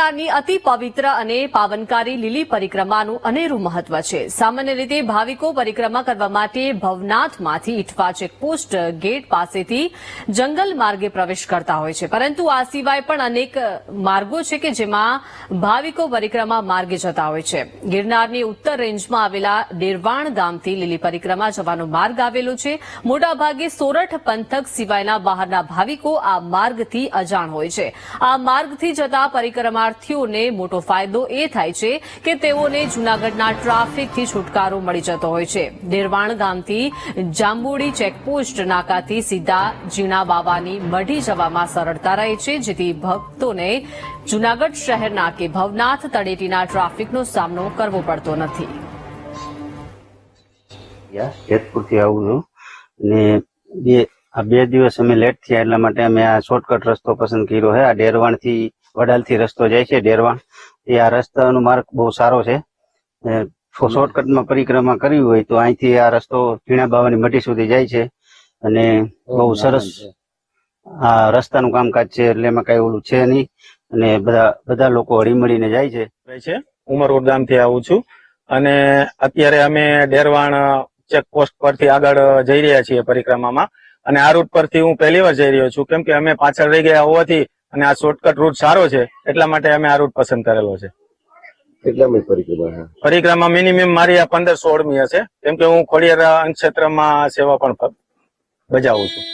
ગિરનારની અતિ પવિત્ર અને પાવનકારી લીલી પરિક્રમાનું અનેરું મહત્વ છે। સામાન્ય રીતે ભાવિકો પરિક્રમા કરવા માટે ભવનાથમાંથી ઇટવા ચેકપોસ્ટ ગેટ પાસેથી જંગલ માર્ગે પ્રવેશ કરતા હોય છે, પરંતુ આ સિવાય પણ અનેક માર્ગો છે કે જેમાં ભાવિકો પરિક્રમા માર્ગે જતા હોય છે। ગિરનારની ઉત્તર રેન્જમાં આવેલા ડેરવાણ ગામથી લીલી પરિક્રમા જવાનો માર્ગ આવેલો છે। મોટાભાગે સોરઠ પંથક સિવાયના બહારના ભાવિકો આ માર્ગથી અજાણ હોય છે। આ માર્ગથી જતા પરિક્રમાર્થીઓને મોટો ફાયદો એ થાય છે કે તેઓને જૂનાગઢના ટ્રાફિકથી છુટકારો મળી જતો હોય છે। ડેરવાણ ગામથી જાંબુડી ચેકપોસ્ટ નાકાથી સીધા જીણા બાવાની મઢી જવામાં સરળતા રહે છે, જેથી ભક્તોને જૂનાગઢ શહેરના કે ભવનાથ તળેટીના ટ્રાફિકનો સામનો કરવો પડતો નથી। જેતપુરથી આવું છું ને આ 2 દિવસ અમે લેટ થયા એટલા માટે અમે આ શોર્ટકટ રસ્તો પસંદ કર્યો છે। આ ડેરવાણ થી વડાલ થી રસ્તો જાય છે ડેરવાણ એ આ રસ્તાનો માર્ગ બહુ સારો છે। શોર્ટકટમાં પરિક્રમા કરવી હોય તો અહીંથી આ રસ્તો ઝીણા બાવાની મઢી સુધી જાય છે અને બહુ સરસ આ રસ્તાનું કામકાજ છે, એટલે એમાં કઈ ઓલું છે નહીં અને બધા લોકો હળીમળીને જાય છે। ઉમરકોટ ગામથી આવું છું અને અત્યારે અમે ડેરવાણ ચેકપોસ્ટ પરથી આગળ જઈ રહ્યા છીએ પરિક્રમામાં અને આ રૂટ પરથી હું પહેલી વાર જઈ રહ્યો છું, કેમ કે અમે પાછળ રહી ગયા હોવાથી અને આ શોર્ટકટ રૂટ સારો છે એટલા માટે અમે આ રૂટ પસંદ કરેલો છે। પરિક્રમા મિનિમમ મારી આ 15-16મી હશે, કેમ કે હું ખોડિયાર અંત ક્ષેત્રમાં સેવા પણ બજાવું છું।